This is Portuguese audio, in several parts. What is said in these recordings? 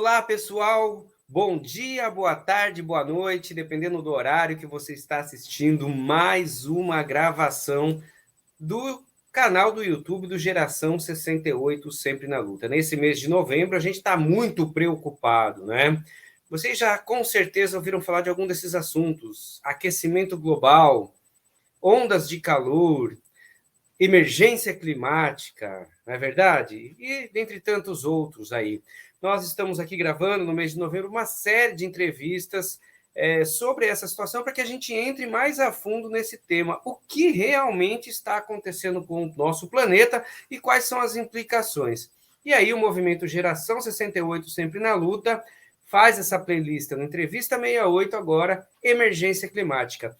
Olá, pessoal. Bom dia, boa tarde, boa noite, dependendo do horário que você está assistindo, mais uma gravação do canal do YouTube do Geração 68, Sempre na Luta. Nesse mês de novembro, a gente está muito preocupado, né? Vocês já com certeza ouviram falar de algum desses assuntos: aquecimento global, ondas de calor, emergência climática, não é verdade? E dentre tantos outros aí. Nós estamos aqui gravando no mês de novembro uma série de entrevistas sobre essa situação para que a gente entre mais a fundo nesse tema. O que realmente está acontecendo com o nosso planeta e quais são as implicações? E aí o movimento Geração 68, Sempre na Luta, faz essa playlist no Entrevista 68 agora, Emergência Climática.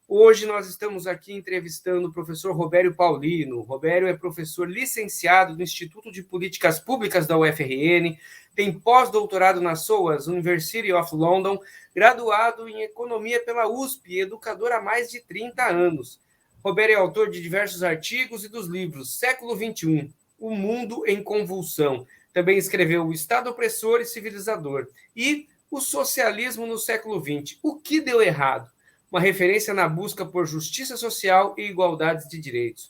Hoje nós estamos aqui entrevistando o professor Robério Paulino. Robério é professor licenciado do Instituto de Políticas Públicas da UFRN, tem pós-doutorado na SOAS, University of London, graduado em Economia pela USP e educador há mais de 30 anos. Robério é autor de diversos artigos e dos livros Século XXI, O Mundo em Convulsão. Também escreveu O Estado Opressor e Civilizador e O Socialismo no Século XX, O que Deu Errado? Uma referência na busca por justiça social e igualdade de direitos.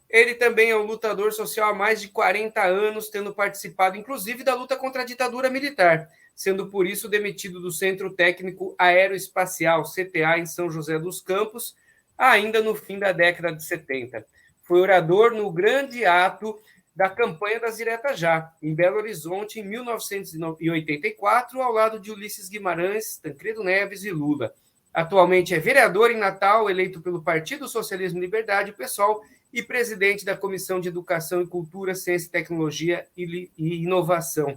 Ele também é um lutador social há mais de 40 anos, tendo participado, inclusive, da luta contra a ditadura militar, sendo, por isso, demitido do Centro Técnico Aeroespacial, CTA, em São José dos Campos, ainda no fim da década de 70. Foi orador no grande ato da campanha das Diretas Já, em Belo Horizonte, em 1984, ao lado de Ulisses Guimarães, Tancredo Neves e Lula. Atualmente é vereador em Natal, eleito pelo Partido Socialismo e Liberdade, PSOL, e presidente da Comissão de Educação e Cultura, Ciência e Tecnologia e Inovação.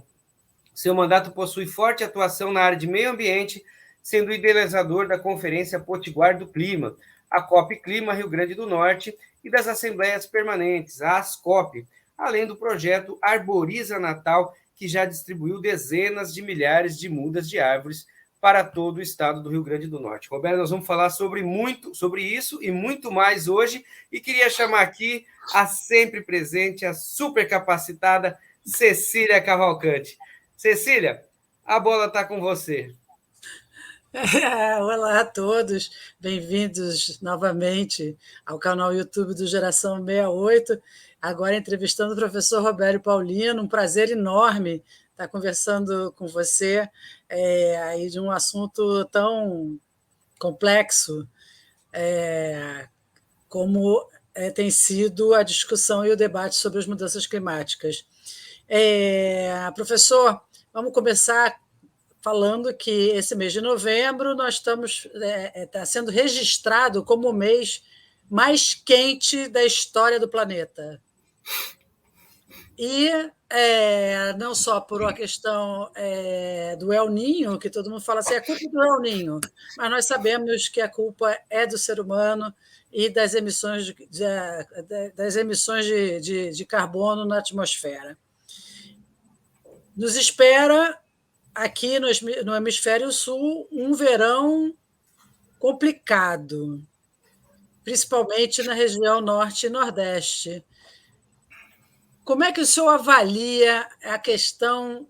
Seu mandato possui forte atuação na área de meio ambiente, sendo idealizador da Conferência Potiguar do Clima, a COP Clima Rio Grande do Norte, e das Assembleias Permanentes, a ASCOP, além do projeto Arboriza Natal, que já distribuiu dezenas de milhares de mudas de árvores para todo o estado do Rio Grande do Norte. Roberto, nós vamos falar sobre isso e muito mais hoje, e queria chamar aqui a sempre presente, a super capacitada Cecília Cavalcante. Cecília, a bola está com você. Olá a todos, bem-vindos novamente ao canal YouTube do Geração 68, agora entrevistando o professor Robério Paulino, um prazer enorme estar conversando com você aí de um assunto tão complexo como tem sido a discussão e o debate sobre as mudanças climáticas. Professor, vamos começar falando que esse mês de novembro nós está sendo registrado como o mês mais quente da história do planeta. E não só por uma questão do El Niño, que todo mundo fala assim, é culpa do El Niño, mas nós sabemos que a culpa é do ser humano e das emissões de carbono na atmosfera. Nos espera, aqui no Hemisfério Sul, um verão complicado, principalmente na região Norte e Nordeste. Como é que o senhor avalia a questão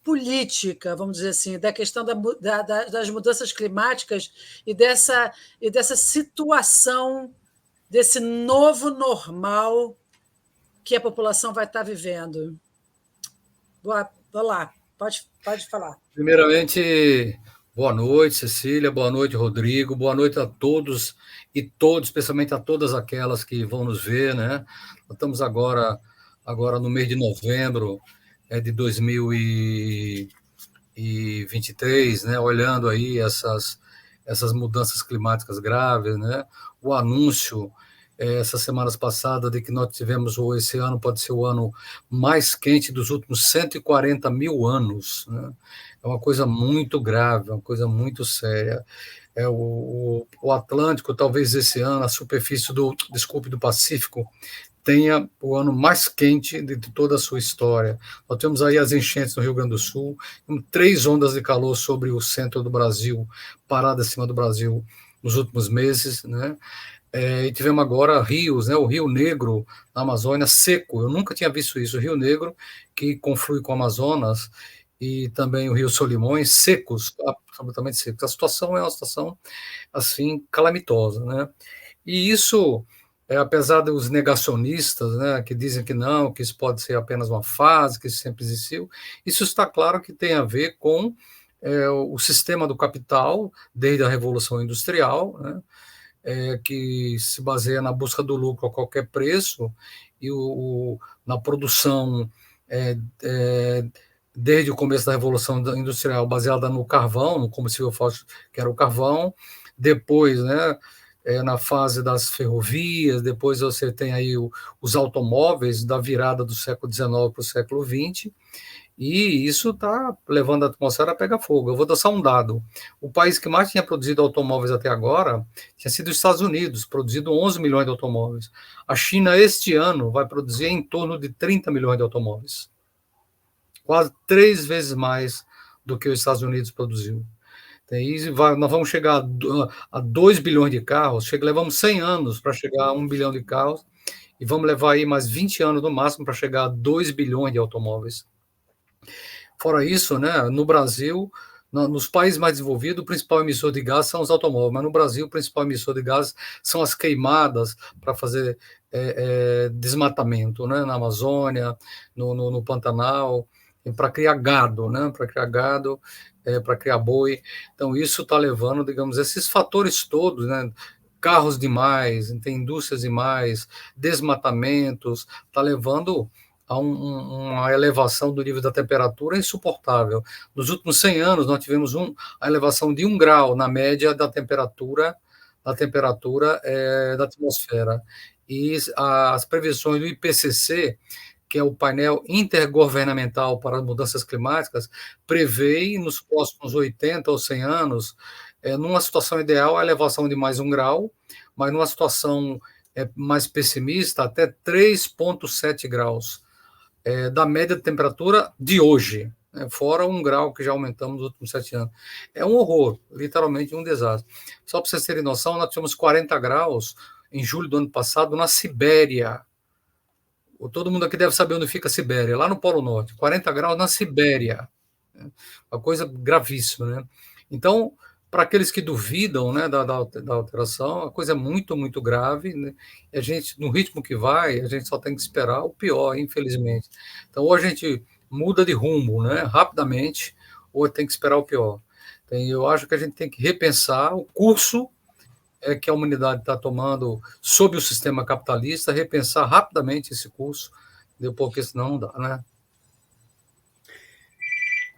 política, vamos dizer assim, da questão das mudanças climáticas e dessa situação, desse novo normal que a população vai estar vivendo? Vou lá, pode falar. Primeiramente, boa noite, Cecília, boa noite, Rodrigo, boa noite a todos e todos, especialmente a todas aquelas que vão nos ver, né? Nós estamos agora no mês de novembro de 2023, né? Olhando aí essas mudanças climáticas graves, né? O anúncio essas semanas passadas de que nós tivemos, esse ano pode ser o ano mais quente dos últimos 140 mil anos, né? É uma coisa muito grave, uma coisa muito séria. O Atlântico, talvez esse ano, a superfície do Pacífico, tenha o ano mais quente de toda a sua história. Nós temos aí as enchentes no Rio Grande do Sul, 3 ondas de calor sobre o centro do Brasil, parada acima do Brasil nos últimos meses, né? E tivemos agora rios, né, o Rio Negro, na Amazônia, seco. Eu nunca tinha visto isso. O Rio Negro, que conflui com o Amazonas, e também o Rio Solimões, secos, absolutamente secos. A situação é uma situação, assim, calamitosa, né? E isso, apesar dos negacionistas, né, que dizem que não, que isso pode ser apenas uma fase, que isso sempre existiu, isso está claro que tem a ver com o sistema do capital, desde a Revolução Industrial, né, que se baseia na busca do lucro a qualquer preço, e na produção, é, é, desde o começo da Revolução Industrial, baseada no carvão, no combustível fóssil, que era o carvão, depois, né, na fase das ferrovias, depois você tem aí os automóveis da virada do século XIX para o século XX, e isso está levando a atmosfera a pegar fogo. Eu vou dar só um dado. O país que mais tinha produzido automóveis até agora tinha sido os Estados Unidos, produzido 11 milhões de automóveis. A China, este ano, vai produzir em torno de 30 milhões de automóveis. Quase 3 vezes mais do que os Estados Unidos produziu. Nós vamos chegar a 2 bilhões de carros, levamos 100 anos para chegar a 1 bilhão de carros, e vamos levar aí mais 20 anos no máximo para chegar a 2 bilhões de automóveis. Fora isso, né, no Brasil, nos países mais desenvolvidos, o principal emissor de gás são os automóveis, mas no Brasil o principal emissor de gás são as queimadas para fazer desmatamento, né, na Amazônia, no Pantanal, para criar gado, né, para criar boi. Então isso está levando, digamos, esses fatores todos, né, carros demais, tem indústrias demais, desmatamentos, está levando a uma elevação do nível da temperatura insuportável. Nos últimos 100 anos, nós tivemos a elevação de 1 grau na média da temperatura da atmosfera. E as previsões do IPCC, que é o painel intergovernamental para as mudanças climáticas, prevê nos próximos 80 ou 100 anos, numa situação ideal, a elevação de mais 1 grau, mas numa situação mais pessimista, até 3,7 graus. Da média de temperatura de hoje, né, fora 1 grau que já aumentamos nos últimos 7 anos. É um horror, literalmente um desastre. Só para vocês terem noção, nós tivemos 40 graus em julho do ano passado na Sibéria. Todo mundo aqui deve saber onde fica a Sibéria, lá no Polo Norte. 40 graus na Sibéria. Uma coisa gravíssima, né? Então, para aqueles que duvidam, né, da alteração, a coisa é muito, muito grave, né? E a gente, no ritmo que vai, a gente só tem que esperar o pior, infelizmente. Então, ou a gente muda de rumo, né, rapidamente, ou tem que esperar o pior. Então, eu acho que a gente tem que repensar o curso que a humanidade está tomando sob o sistema capitalista, repensar rapidamente esse curso, porque senão não dá, né?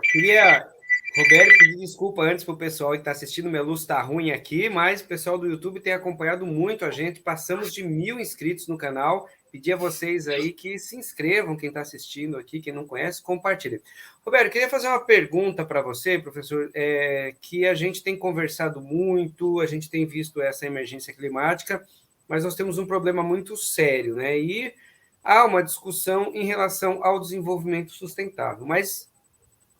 Queria, Roberto, pedir desculpa antes para o pessoal que está assistindo. Minha luz está ruim aqui, mas o pessoal do YouTube tem acompanhado muito a gente. Passamos de 1.000 inscritos no canal. Pedir a vocês aí que se inscrevam, quem está assistindo aqui, quem não conhece, compartilhe. Roberto, queria fazer uma pergunta para você, professor, que a gente tem conversado muito, a gente tem visto essa emergência climática, mas nós temos um problema muito sério, né? E há uma discussão em relação ao desenvolvimento sustentável, mas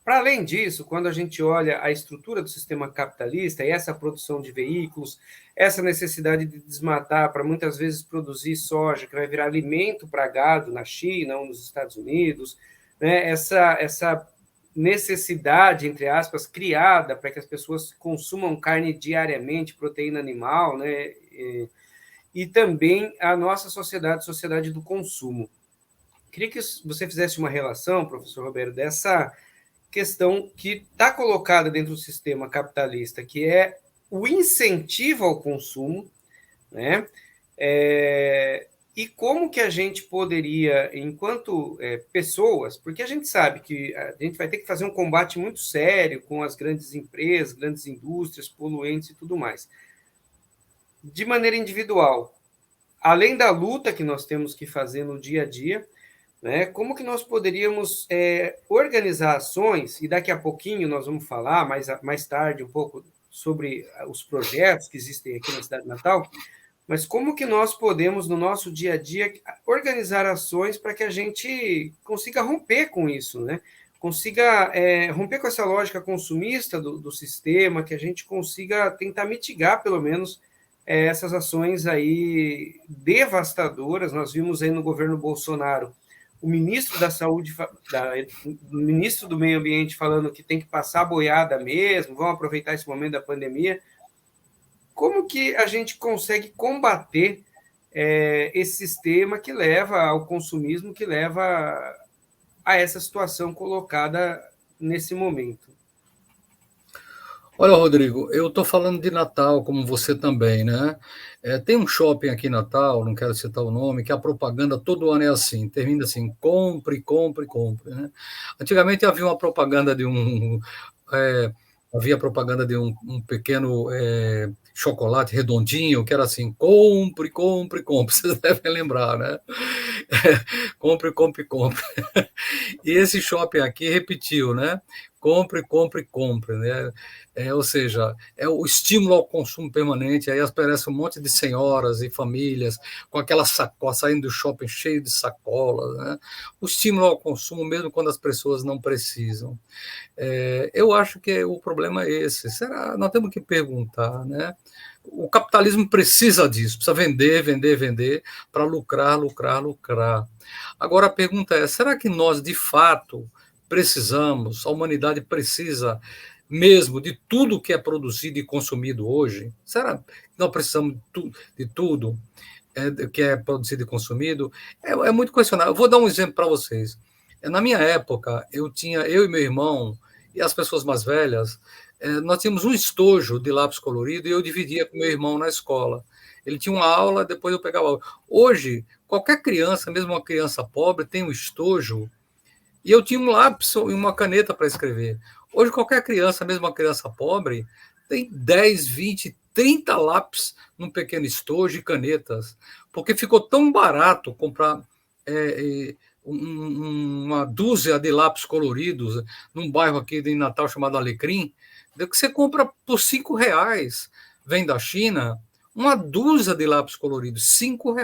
para além disso, quando a gente olha a estrutura do sistema capitalista e essa produção de veículos, essa necessidade de desmatar para muitas vezes produzir soja, que vai virar alimento para gado na China ou nos Estados Unidos, né? Essa necessidade, entre aspas, criada para que as pessoas consumam carne diariamente, proteína animal, né? E também a nossa sociedade do consumo. Queria que você fizesse uma relação, professor Roberto, dessa questão que está colocada dentro do sistema capitalista, que é o incentivo ao consumo, né? E como que a gente poderia, enquanto pessoas, porque a gente sabe que a gente vai ter que fazer um combate muito sério com as grandes empresas, grandes indústrias, poluentes e tudo mais. De maneira individual, além da luta que nós temos que fazer no dia a dia, né? Como que nós poderíamos organizar ações, e daqui a pouquinho nós vamos falar, mais tarde, um pouco sobre os projetos que existem aqui na cidade de Natal, mas como que nós podemos, no nosso dia a dia, organizar ações para que a gente consiga romper com isso, né? Consiga romper com essa lógica consumista do sistema, que a gente consiga tentar mitigar, pelo menos, essas ações aí devastadoras. Nós vimos aí no governo Bolsonaro o ministro da Saúde, o ministro do Meio Ambiente falando que tem que passar a boiada mesmo, vão aproveitar esse momento da pandemia. Como que a gente consegue combater esse sistema que leva ao consumismo, que leva a essa situação colocada nesse momento? Olha, Rodrigo, eu estou falando de Natal, como você também, né? Tem um shopping aqui em Natal, não quero citar o nome, que a propaganda todo ano é assim, termina assim, compre, compre, compre, né? Antigamente havia uma propaganda de havia propaganda de um pequeno chocolate redondinho, que era assim, compre, compre, compre, vocês devem lembrar, né? Compre, compre, compre. E esse shopping aqui repetiu, né? Compre, compre, compre, né? Ou seja, é o estímulo ao consumo permanente. Aí aparece um monte de senhoras e famílias com aquela sacola, saindo do shopping cheio de sacolas, né? O estímulo ao consumo, mesmo quando as pessoas não precisam. Eu acho que o problema é esse. Será? Nós temos que perguntar, né? O capitalismo precisa disso, precisa vender, vender, vender para lucrar, lucrar, lucrar. Agora a pergunta é: será que nós de fato precisamos, a humanidade precisa mesmo de tudo que é produzido e consumido hoje? Será que nós precisamos de tudo que é produzido e consumido? É muito questionável. Eu vou dar um exemplo para vocês. Na minha época, eu e meu irmão e as pessoas mais velhas, nós tínhamos um estojo de lápis colorido e eu dividia com meu irmão na escola. Ele tinha uma aula, depois eu pegava aula. Hoje, qualquer criança, mesmo uma criança pobre, tem um estojo e eu tinha um lápis e uma caneta para escrever. Hoje, qualquer criança, mesmo uma criança pobre, tem 10, 20, 30 lápis num pequeno estojo e canetas, porque ficou tão barato comprar uma dúzia de lápis coloridos num bairro aqui em Natal chamado Alecrim, que você compra por R$ 5. Vem da China, uma dúzia de lápis coloridos, R$ 5.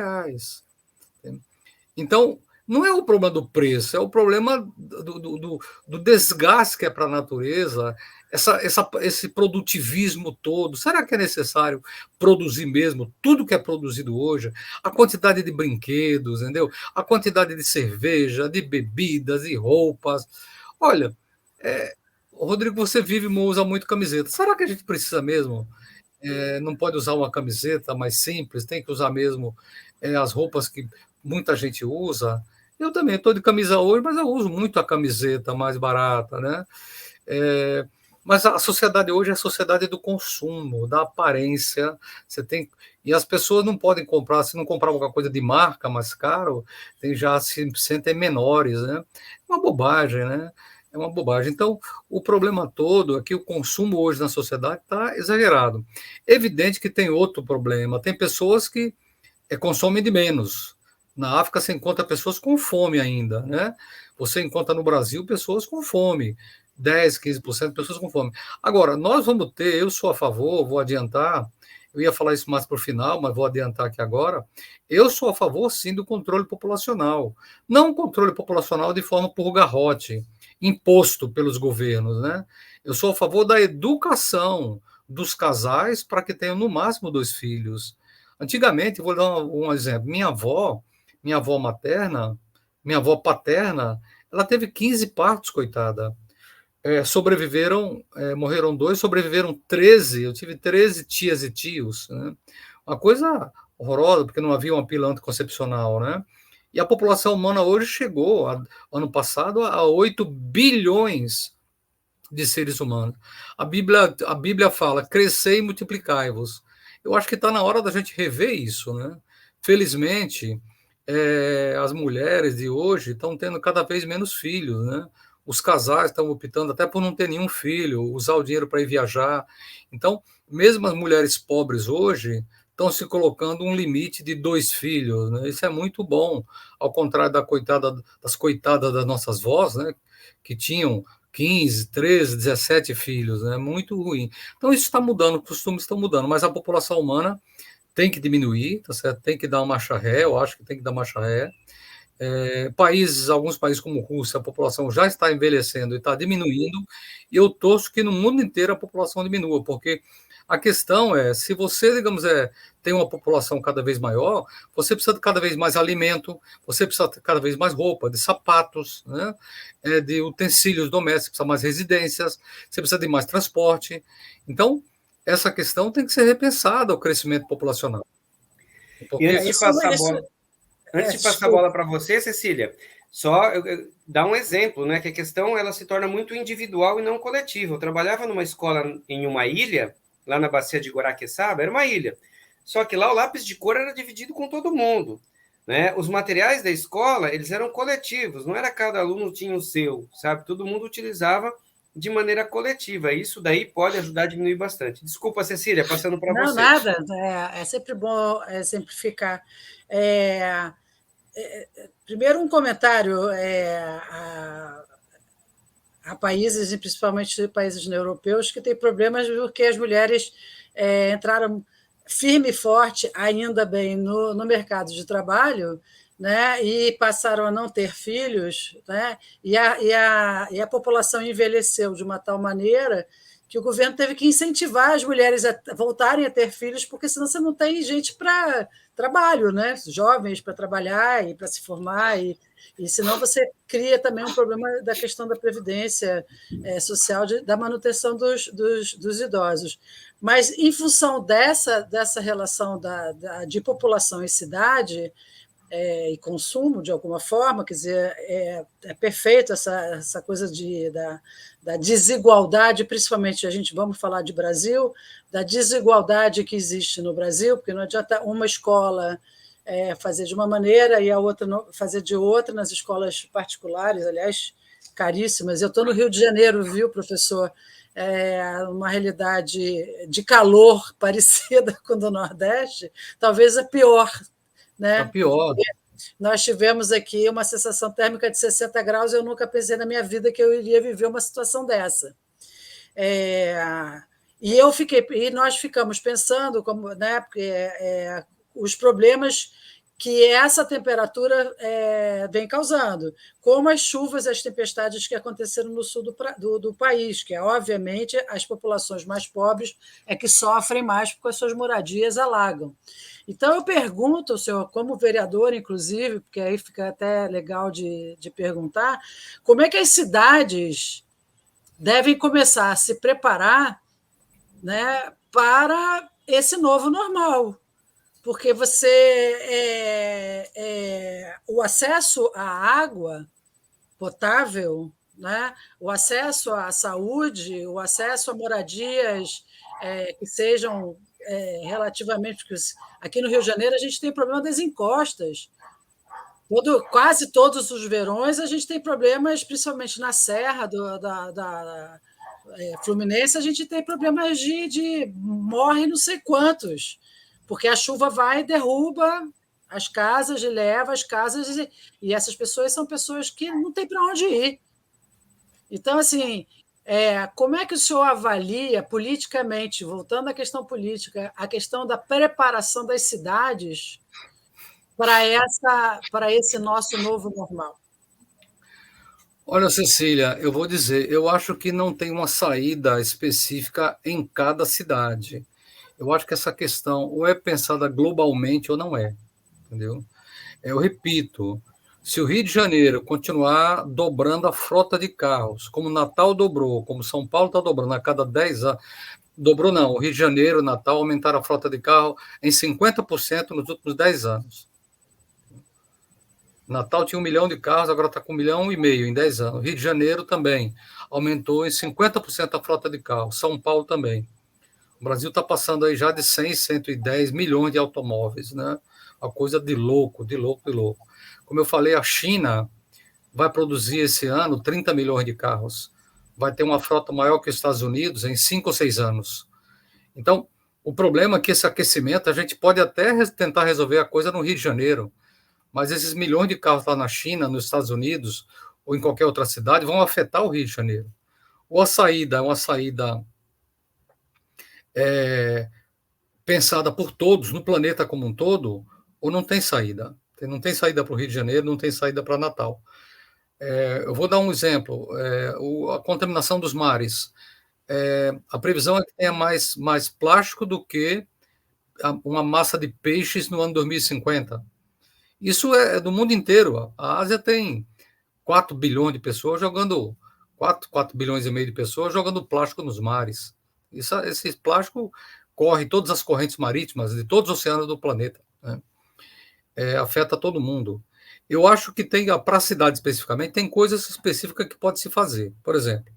Então, não é o problema do preço, é o problema do desgaste que é para a natureza, esse produtivismo todo. Será que é necessário produzir mesmo tudo que é produzido hoje? A quantidade de brinquedos, entendeu? A quantidade de cerveja, de bebidas e roupas. Olha, Rodrigo, você vive e usa muito camiseta. Será que a gente precisa mesmo? Não pode usar uma camiseta mais simples, tem que usar mesmo as roupas que muita gente usa. Eu também estou de camisa hoje, mas eu uso muito a camiseta mais barata, né? Mas a sociedade hoje é a sociedade do consumo, da aparência. E as pessoas não podem comprar, se não comprar alguma coisa de marca mais caro, já se sentem menores, né? É uma bobagem, né? É uma bobagem. Então, o problema todo é que o consumo hoje na sociedade está exagerado. Evidente que tem outro problema. Tem pessoas que consomem de menos. Na África você encontra pessoas com fome ainda, né? Você encontra no Brasil pessoas com fome, 10, 15% de pessoas com fome. Agora, nós vamos ter, eu sou a favor, vou adiantar, eu ia falar isso mais para o final, mas vou adiantar aqui agora, eu sou a favor, sim, do controle populacional. Não um controle populacional de forma por garrote, imposto pelos governos, né? Eu sou a favor da educação dos casais para que tenham no máximo 2 filhos. Antigamente, vou dar um exemplo, minha avó materna, minha avó paterna, ela teve 15 partos, coitada. Morreram 2, sobreviveram 13. Eu tive 13 tias e tios, né? Uma coisa horrorosa, porque não havia uma pílula anticoncepcional, né? E a população humana hoje chegou, ano passado, a 8 bilhões de seres humanos. A Bíblia fala, crescei e multiplicai-vos. Eu acho que está na hora da gente rever isso, né? Felizmente, as mulheres de hoje estão tendo cada vez menos filhos, né? Os casais estão optando até por não ter nenhum filho, usar o dinheiro para ir viajar. Então, mesmo as mulheres pobres hoje estão se colocando um limite de 2 filhos, né? Isso é muito bom, ao contrário das coitadas das nossas vós, né? Que tinham 15, 13, 17 filhos, né? Muito ruim. Então, isso está mudando, os costumes estão mudando, mas a população humana tem que diminuir, tá certo? Tem que dar uma marcha ré, eu acho que tem que dar marcha ré. Alguns países como Rússia, a população já está envelhecendo e está diminuindo, e eu torço que no mundo inteiro a população diminua, porque A questão é, se você, digamos, tem uma população cada vez maior, você precisa de cada vez mais alimento, você precisa de cada vez mais roupa, de sapatos, né? De utensílios domésticos, precisa mais residências, você precisa de mais transporte. Então, essa questão tem que ser repensada, o crescimento populacional. E antes de passar a bola para você, Cecília, só dar um exemplo, né? Que a questão ela se torna muito individual e não coletiva. Eu trabalhava numa escola em uma ilha, lá na bacia de Guaraqueçaba, era uma ilha. Só que lá o lápis de cor era dividido com todo mundo, né? Os materiais da escola, eles eram coletivos, não era cada aluno tinha o seu, sabe? Todo mundo utilizava de maneira coletiva. Isso daí pode ajudar a diminuir bastante. Desculpa, Cecília, passando para você. Não, nada. É sempre bom exemplificar. Primeiro, um comentário a países, e principalmente países europeus, que têm problemas porque as mulheres entraram firme e forte, ainda bem, no mercado de trabalho, né, e passaram a não ter filhos, né, e a população envelheceu de uma tal maneira que o governo teve que incentivar as mulheres a voltarem a ter filhos, porque senão você não tem gente para trabalho, né, jovens para trabalhar e para se formar, e senão você cria também um problema da questão da previdência social, da manutenção dos idosos. Mas, em função dessa relação de população e cidade e consumo, de alguma forma, quer dizer, é perfeito essa coisa da desigualdade, principalmente, vamos falar de Brasil, da desigualdade que existe no Brasil, porque não adianta uma escola fazer de uma maneira e a outra fazer de outra, nas escolas particulares, aliás, caríssimas. Eu estou no Rio de Janeiro, viu, professor? Uma realidade de calor parecida com a do Nordeste, talvez a pior. Né? É pior. Nós tivemos aqui uma sensação térmica de 60 graus, eu nunca pensei na minha vida que eu iria viver uma situação dessa. E nós ficamos pensando, né, porque os problemas que essa temperatura vem causando, como as chuvas e as tempestades que aconteceram no sul do país, que obviamente as populações mais pobres que sofrem mais porque as suas moradias alagam. Então, eu pergunto ao senhor, como vereador, inclusive, porque aí fica até legal de perguntar, como é que as cidades devem começar a se preparar, né, para esse novo normal? Porque o acesso à água potável, né, o acesso à saúde, o acesso a moradias que sejam relativamente... Porque aqui no Rio de Janeiro a gente tem problema das encostas. Quase todos os verões a gente tem problemas, principalmente na Serra da Fluminense, a gente tem problemas de morre não sei quantos, porque a chuva vai e derruba as casas, leva as casas, e essas pessoas são pessoas que não têm para onde ir. Então, assim, como é que o senhor avalia politicamente, voltando à questão política, a questão da preparação das cidades para esse nosso novo normal? Olha, Cecília, eu vou dizer, eu acho que não tem uma saída específica em cada cidade. Eu acho que essa questão ou é pensada globalmente ou não é, entendeu? Eu repito, se o Rio de Janeiro continuar dobrando a frota de carros, como Natal dobrou, como São Paulo está dobrando a cada 10 anos, dobrou não, o Rio de Janeiro, Natal, aumentaram a frota de carro em 50% nos últimos 10 anos. Natal tinha 1 milhão de carros, agora está com 1,5 milhão em 10 anos. Rio de Janeiro também aumentou em 50% a frota de carros, São Paulo também. O Brasil está passando aí já de 100, 110 milhões de automóveis, né? Uma coisa de louco, de louco, de louco. Como eu falei, a China vai produzir esse ano 30 milhões de carros. Vai ter uma frota maior que os Estados Unidos em 5 ou 6 anos. Então, o problema é que esse aquecimento, a gente pode até tentar resolver a coisa no Rio de Janeiro, mas esses milhões de carros lá na China, nos Estados Unidos, ou em qualquer outra cidade, vão afetar o Rio de Janeiro. Ou a saída é uma saída pensada por todos, no planeta como um todo, ou não tem saída. Não tem saída para o Rio de Janeiro, não tem saída para Natal. Eu vou dar um exemplo. A contaminação dos mares. A previsão é que tenha mais plástico do que uma massa de peixes no ano 2050. Isso é do mundo inteiro. A Ásia tem 4 bilhões de pessoas jogando 4 bilhões e meio de pessoas jogando plástico nos mares. Esse plástico corre todas as correntes marítimas de todos os oceanos do planeta, né? Afeta todo mundo. Eu acho que para a cidade especificamente, tem coisas específicas que pode se fazer. Por exemplo,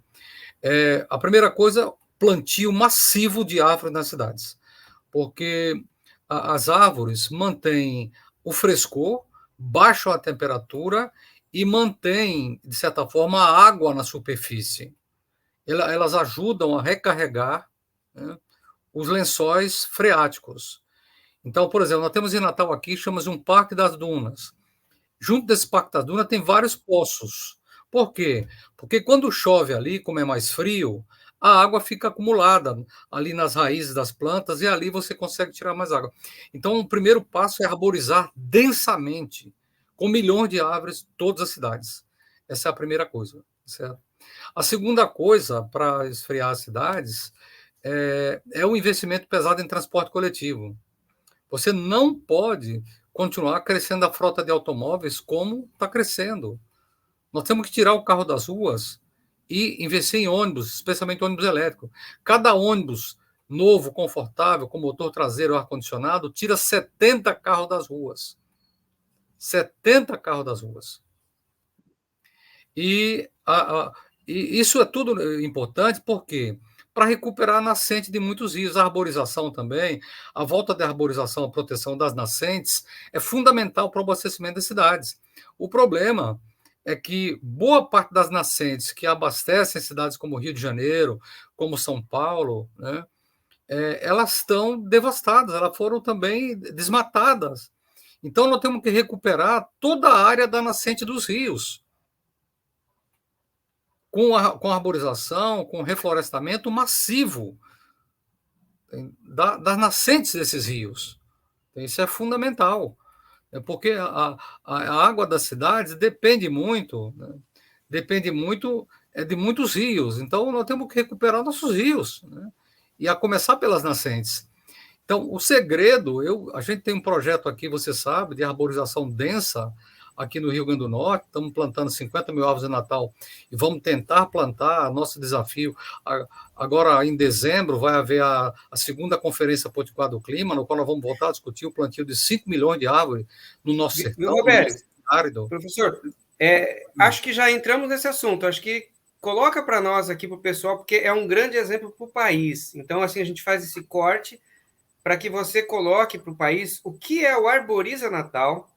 a primeira coisa, plantio massivo de árvores nas cidades, porque as árvores mantêm o frescor, baixam a temperatura e mantêm, de certa forma, a água na superfície. Elas ajudam a recarregar, né, os lençóis freáticos. Então, por exemplo, nós temos em Natal aqui, chamamos de um Parque das Dunas. Junto desse Parque das Dunas tem vários poços. Por quê? Porque quando chove ali, como é mais frio, a água fica acumulada ali nas raízes das plantas e ali você consegue tirar mais água. Então, o primeiro passo é arborizar densamente, com milhões de árvores, todas as cidades. Essa é a primeira coisa, certo? A segunda coisa para esfriar as cidades é o investimento pesado em transporte coletivo. Você não pode continuar crescendo a frota de automóveis como está crescendo. Nós temos que tirar o carro das ruas e investir em ônibus, especialmente ônibus elétrico. Cada ônibus novo, confortável, com motor traseiro ar-condicionado, tira 70 carros das ruas. 70 carros das ruas. E isso é tudo importante porque para recuperar a nascente de muitos rios, a arborização também, a volta da arborização, a proteção das nascentes, é fundamental para o abastecimento das cidades. O problema é que boa parte das nascentes que abastecem cidades como Rio de Janeiro, como São Paulo, né, elas estão devastadas, elas foram também desmatadas. Então, nós temos que recuperar toda a área da nascente dos rios, com arborização, com reflorestamento massivo das nascentes desses rios. Isso é fundamental, porque a água das cidades depende muito, né? Depende muito de muitos rios. Então, nós temos que recuperar nossos rios, né? E a começar pelas nascentes. Então, o segredo, a gente tem um projeto aqui, você sabe, de arborização densa, aqui no Rio Grande do Norte, estamos plantando 50 mil árvores de Natal e vamos tentar plantar, nosso desafio. Agora, em dezembro, vai haver a segunda Conferência Potiguar do Clima, no qual nós vamos voltar a discutir o plantio de 5 milhões de árvores no nosso sertão, Roberto, árido. Professor, acho que já entramos nesse assunto, acho que coloca para nós aqui, para o pessoal, porque é um grande exemplo para o país. Então, assim, a gente faz esse corte para que você coloque para o país o que é o Arboriza Natal,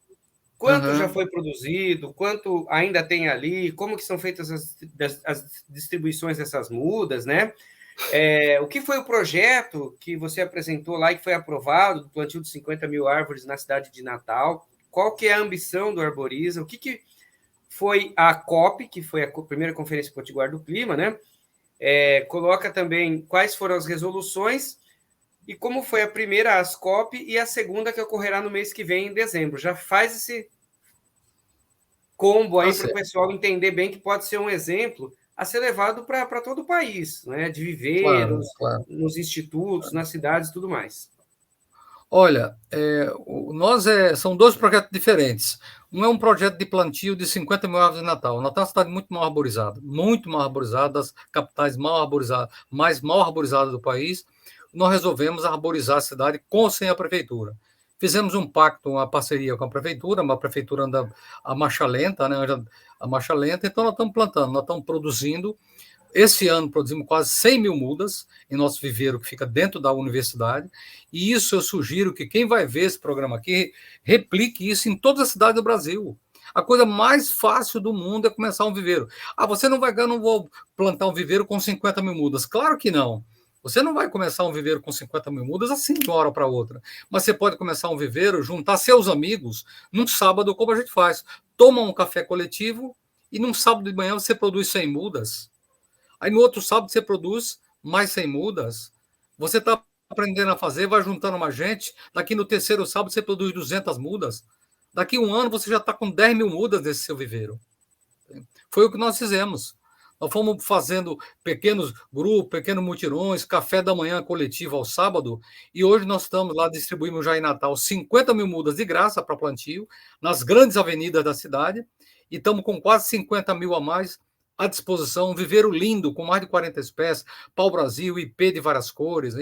quanto já foi produzido, quanto ainda tem ali, como que são feitas as distribuições dessas mudas, né? O que foi o projeto que você apresentou lá e que foi aprovado, do plantio de 50 mil árvores na cidade de Natal? Qual que é a ambição do Arboriza? O que foi a COP, que foi a primeira Conferência Potiguar do Clima, né? Coloca também quais foram as resoluções e como foi a primeira, as COP, e a segunda, que ocorrerá no mês que vem, em dezembro. Já faz esse combo aí para o pessoal entender bem que pode ser um exemplo a ser levado para todo o país, né? De viveiros, claro. Nos institutos, nas cidades e tudo mais. Olha, são dois projetos diferentes. Um é um projeto de plantio de 50 mil árvores de Natal. Natal é uma cidade muito mal arborizada, das capitais mais mal arborizadas do país. Nós resolvemos arborizar a cidade com ou sem a prefeitura. Fizemos um pacto, uma parceria com a prefeitura anda a marcha lenta, né? Então nós estamos plantando, nós estamos produzindo. Esse ano produzimos quase 100 mil mudas em nosso viveiro, que fica dentro da universidade, e isso eu sugiro que quem vai ver esse programa aqui replique isso em todas as cidades do Brasil. A coisa mais fácil do mundo é começar um viveiro. Você não vou plantar um viveiro com 50 mil mudas. Claro que não. Você não vai começar um viveiro com 50 mil mudas assim de uma hora para outra. Mas você pode começar um viveiro, juntar seus amigos num sábado, como a gente faz. Toma um café coletivo e num sábado de manhã você produz 100 mudas. Aí no outro sábado você produz mais 100 mudas. Você está aprendendo a fazer, vai juntando mais gente. Daqui no terceiro sábado você produz 200 mudas. Daqui um ano você já está com 10 mil mudas nesse seu viveiro. Foi o que nós fizemos. Nós fomos fazendo pequenos grupos, pequenos mutirões, café da manhã coletivo ao sábado, e hoje nós estamos lá, distribuímos já em Natal 50 mil mudas de graça para plantio, nas grandes avenidas da cidade, e estamos com quase 50 mil a mais à disposição, um viveiro lindo, com mais de 40 espécies, pau-brasil, ipê de várias cores,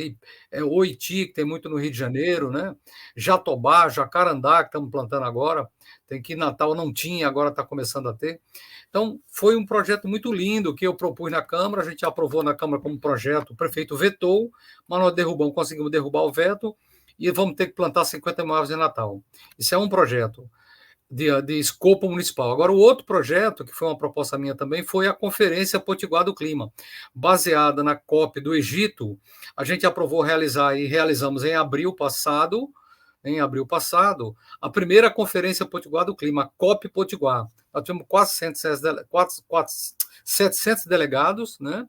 oiti, que tem muito no Rio de Janeiro, né? Jatobá, jacarandá, que estamos plantando agora, tem que em Natal não tinha, agora está começando a ter. Então, foi um projeto muito lindo que eu propus na Câmara, a gente aprovou na Câmara como projeto, o prefeito vetou, mas nós conseguimos derrubar o veto e vamos ter que plantar 50 mil árvores em Natal. Isso é um projeto de escopo municipal. Agora, o outro projeto, que foi uma proposta minha também, foi a Conferência Potiguar do Clima, baseada na COP do Egito. A gente aprovou realizar e realizamos em abril passado, a primeira Conferência Potiguar do Clima, a COP Potiguar. Nós tivemos quase 700 delegados, né?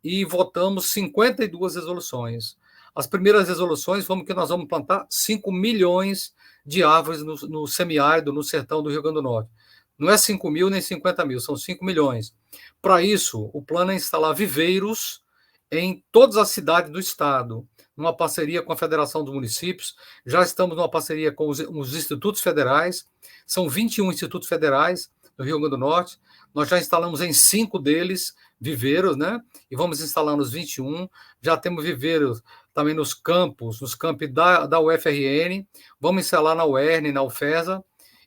E votamos 52 resoluções. As primeiras resoluções foram que nós vamos plantar 5 milhões de árvores no semiárido, no sertão do Rio Grande do Norte. Não é 5 mil nem 50 mil, são 5 milhões. Para isso, o plano é instalar viveiros em todas as cidades do estado, numa parceria com a Federação dos Municípios. Já estamos numa parceria com os institutos federais, são 21 institutos federais no Rio Grande do Norte. Nós já instalamos em 5 deles viveiros, né? E vamos instalar nos 21. Já temos viveiros também nos campos da UFRN, vamos instalar na UERN, na UFESA,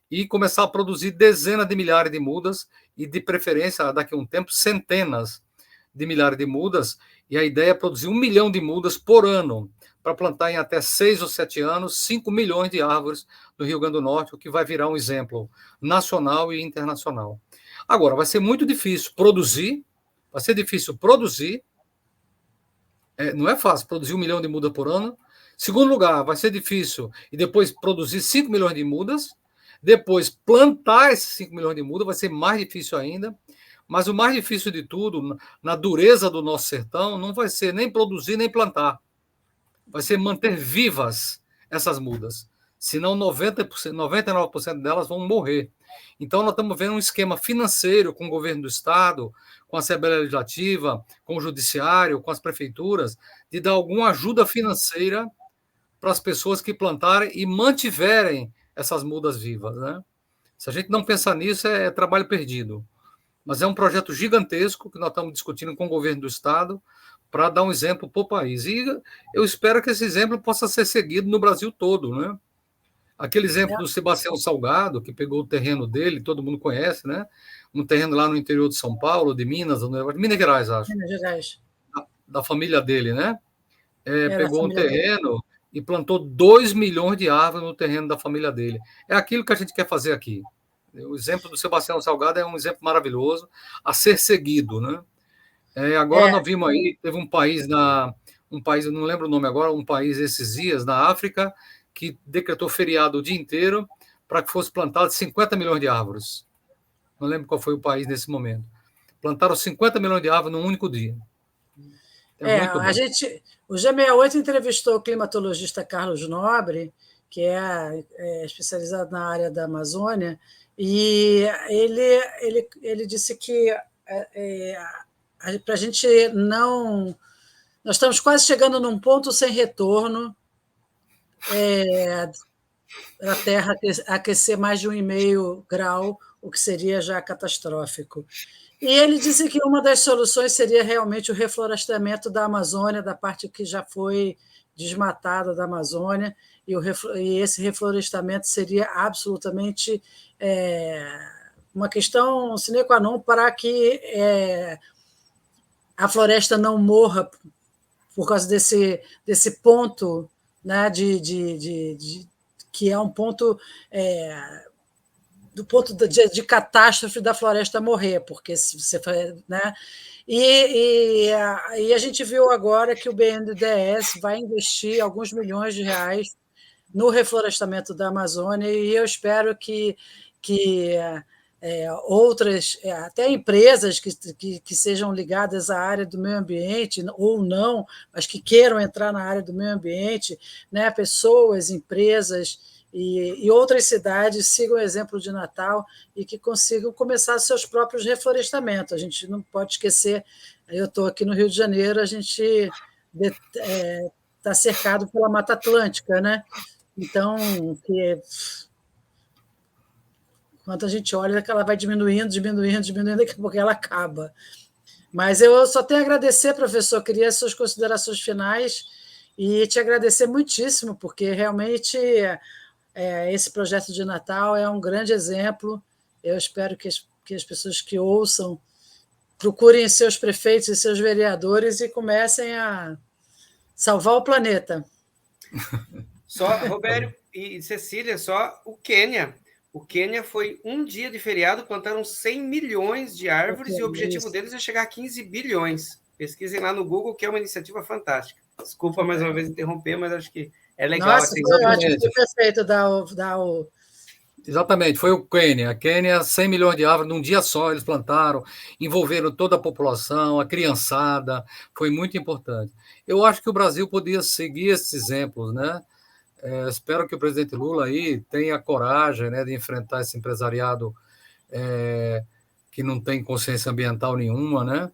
e começar a produzir dezenas de milhares de mudas, e de preferência, daqui a um tempo, centenas de milhares de mudas, e a ideia é produzir 1 milhão de mudas por ano, para plantar em até 6 ou 7 anos, 5 milhões de árvores no Rio Grande do Norte, o que vai virar um exemplo nacional e internacional. Agora, vai ser muito difícil produzir, não é fácil produzir 1 milhão de mudas por ano. Segundo lugar, vai ser difícil e depois produzir 5 milhões de mudas. Depois, plantar esses 5 milhões de mudas vai ser mais difícil ainda. Mas o mais difícil de tudo, na dureza do nosso sertão, não vai ser nem produzir nem plantar. Vai ser manter vivas essas mudas. Senão 90%, 99% delas vão morrer. Então, nós estamos vendo um esquema financeiro com o governo do Estado, com a Assembleia Legislativa, com o Judiciário, com as prefeituras, de dar alguma ajuda financeira para as pessoas que plantarem e mantiverem essas mudas vivas, né? Se a gente não pensar nisso, é trabalho perdido. Mas é um projeto gigantesco que nós estamos discutindo com o governo do Estado para dar um exemplo para o país. E eu espero que esse exemplo possa ser seguido no Brasil todo, né? Aquele exemplo do Sebastião Salgado, que pegou o terreno dele, todo mundo conhece, né? Um terreno lá no interior de São Paulo, de Minas Gerais, acho. Minas Gerais. Da família dele, né? Pegou um terreno e plantou 2 milhões de árvores no terreno da família dele. É aquilo que a gente quer fazer aqui. O exemplo do Sebastião Salgado é um exemplo maravilhoso a ser seguido, né? Agora nós vimos aí, teve um país, eu não lembro o nome agora, um país esses dias, na África, que decretou feriado o dia inteiro para que fosse plantado 50 milhões de árvores. Não lembro qual foi o país nesse momento. Plantaram 50 milhões de árvores num único dia. O G68 entrevistou o climatologista Carlos Nobre, que é especializado na área da Amazônia, e ele disse que para a gente não... Nós estamos quase chegando num ponto sem retorno, a Terra aquecer mais de 1,5 grau, o que seria já catastrófico. E ele disse que uma das soluções seria realmente o reflorestamento da Amazônia, da parte que já foi desmatada da Amazônia, e esse reflorestamento seria absolutamente uma questão sine qua non para que a floresta não morra por causa desse ponto, né, que é um ponto do ponto de catástrofe da floresta morrer, porque se você, né? E a gente viu agora que o BNDES vai investir alguns milhões de reais no reflorestamento da Amazônia, e eu espero que outras, até empresas que sejam ligadas à área do meio ambiente, ou não, mas que queiram entrar na área do meio ambiente, né? Pessoas, empresas e outras cidades sigam o exemplo de Natal e que consigam começar seus próprios reflorestamentos. A gente não pode esquecer, eu estou aqui no Rio de Janeiro, a gente está cercado pela Mata Atlântica, né? Então, quando a gente olha, ela vai diminuindo, daqui a pouco ela acaba. Mas eu só tenho a agradecer, professor, queria as suas considerações finais e te agradecer muitíssimo, porque realmente esse projeto de Natal é um grande exemplo. Eu espero que as pessoas que ouçam procurem seus prefeitos e seus vereadores e comecem a salvar o planeta. Só, Robério e Cecília, só o Quênia. O Quênia foi um dia de feriado, plantaram 100 milhões de árvores e o objetivo deles é chegar a 15 bilhões. Pesquisem lá no Google, que é uma iniciativa fantástica. Desculpa mais uma vez interromper, mas acho que é legal. Nossa, foi ótimo, foi perfeito dar o... Exatamente, foi o Quênia. A Quênia, 100 milhões de árvores num dia só, eles plantaram, envolveram toda a população, a criançada, foi muito importante. Eu acho que o Brasil podia seguir esses exemplos, né? Espero que o presidente Lula aí tenha coragem, né, de enfrentar esse empresariado que não tem consciência ambiental nenhuma, né?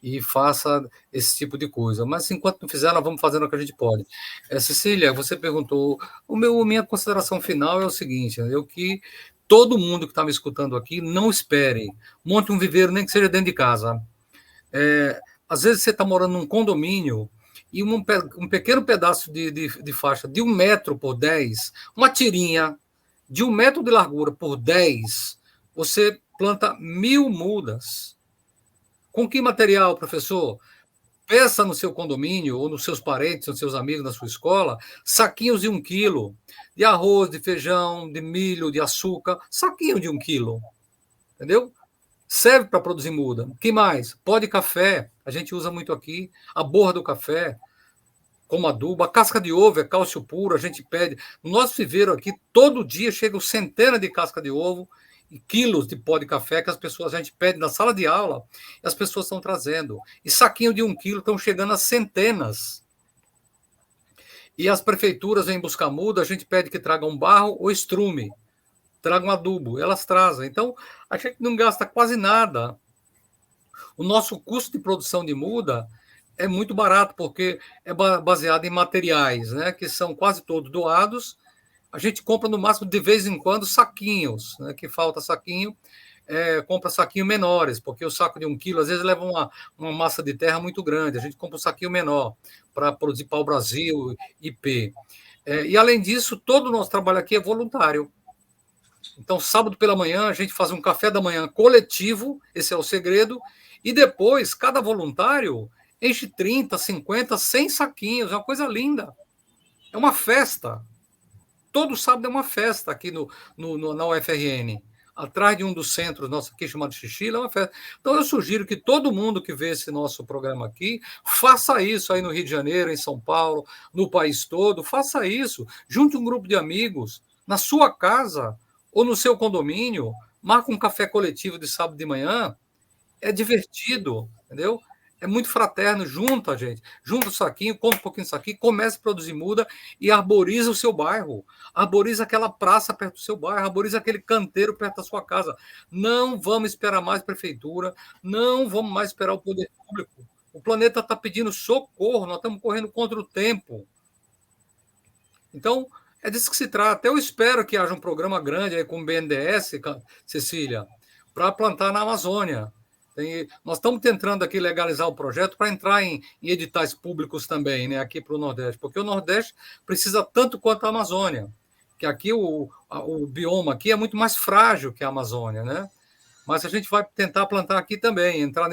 E faça esse tipo de coisa. Mas, enquanto não fizer, nós vamos fazendo o que a gente pode. Cecília, você perguntou, minha consideração final é o seguinte, eu que todo mundo que está me escutando aqui, não espere, monte um viveiro, nem que seja dentro de casa. Às vezes você está morando num condomínio e um pequeno pedaço de faixa de 1 metro por 10, uma tirinha de 1 metro de largura por 10, você planta 1000 mudas. Com que material, professor? Peça no seu condomínio, ou nos seus parentes, nos seus amigos, na sua escola, saquinhos de 1 quilo, de arroz, de feijão, de milho, de açúcar, saquinho de 1 quilo, entendeu? Serve para produzir muda. O que mais? Pó de café, a gente usa muito aqui, a borra do café, como adubo, a casca de ovo é cálcio puro, a gente pede. No nosso viveiro aqui, todo dia chegam centenas de casca de ovo, e quilos de pó de café que a gente pede na sala de aula, e as pessoas estão trazendo. E saquinho de 1 quilo estão chegando a centenas. E as prefeituras vêm buscar muda, a gente pede que tragam barro ou estrume, tragam adubo, elas trazem. Então, a gente não gasta quase nada. O nosso custo de produção de muda é muito barato, porque é baseado em materiais, né, que são quase todos doados. A gente compra, no máximo, de vez em quando, saquinhos, né, que falta saquinho, compra saquinhos menores, porque o saco de 1 quilo, às vezes, leva uma massa de terra muito grande. A gente compra um saquinho menor para produzir pau-brasil, IP. E, além disso, todo o nosso trabalho aqui é voluntário. Então, sábado pela manhã, a gente faz um café da manhã coletivo, esse é o segredo, e depois, cada voluntário enche 30, 50, 100 saquinhos, é uma coisa linda. É uma festa. Todo sábado é uma festa aqui na UFRN. Atrás de um dos centros nosso aqui, chamado Xixila, é uma festa. Então, eu sugiro que todo mundo que vê esse nosso programa aqui, faça isso aí no Rio de Janeiro, em São Paulo, no país todo, faça isso. Junte um grupo de amigos na sua casa ou no seu condomínio, marca um café coletivo de sábado de manhã, é divertido, entendeu? É muito fraterno, junta, gente. Junta o saquinho, compra um pouquinho de saquinho, comece a produzir muda e arboriza o seu bairro. Arboriza aquela praça perto do seu bairro, arboriza aquele canteiro perto da sua casa. Não vamos esperar mais prefeitura, não vamos mais esperar o poder público. O planeta está pedindo socorro, nós estamos correndo contra o tempo. Então, é disso que se trata. Eu espero que haja um programa grande aí com o BNDES, Cecília, para plantar na Amazônia. Nós estamos tentando aqui legalizar o projeto para entrar em editais públicos também, né, aqui para o Nordeste, porque o Nordeste precisa tanto quanto a Amazônia, que aqui o bioma aqui é muito mais frágil que a Amazônia, né? Mas a gente vai tentar plantar aqui também, entrar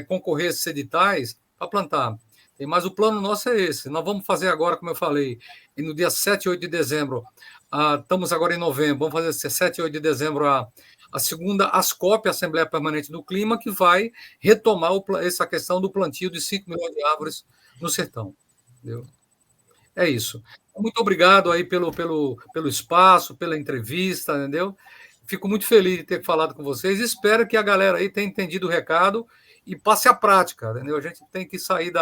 concorrer a esses editais para plantar. Mas o plano nosso é esse. Nós vamos fazer agora, como eu falei, no dia 7 e 8 de dezembro, estamos agora em novembro, vamos fazer 7 e 8 de dezembro a segunda ASCOP, Assembleia Permanente do Clima, que vai retomar essa questão do plantio de 5 milhões de árvores no sertão. Entendeu? É isso. Muito obrigado aí pelo espaço, pela entrevista, entendeu? Fico muito feliz de ter falado com vocês. Espero que a galera aí tenha entendido o recado e passe à prática, entendeu? A gente tem que sair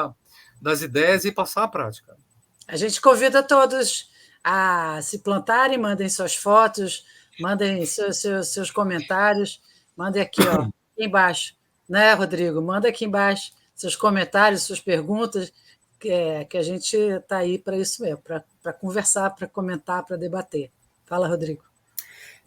das ideias e passar à prática. A gente convida todos a se plantarem, mandem suas fotos, mandem seus comentários, mandem aqui, ó, aqui embaixo, né, Rodrigo? Manda aqui embaixo seus comentários, suas perguntas, que a gente está aí para isso mesmo, para conversar, para comentar, para debater. Fala, Rodrigo.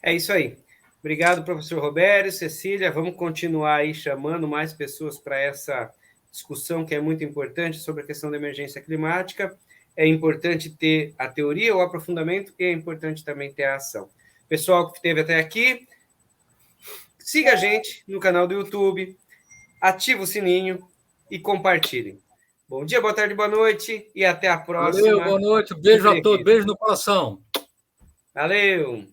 É isso aí. Obrigado, professor Roberto, Cecília. Vamos continuar aí chamando mais pessoas para essa discussão que é muito importante sobre a questão da emergência climática. É importante ter a teoria, o aprofundamento, e é importante também ter a ação. Pessoal que esteve até aqui, siga a gente no canal do YouTube, ativa o sininho e compartilhem. Bom dia, boa tarde, boa noite e até a próxima. Valeu, boa noite, beijo a todos, beijo no coração. Valeu!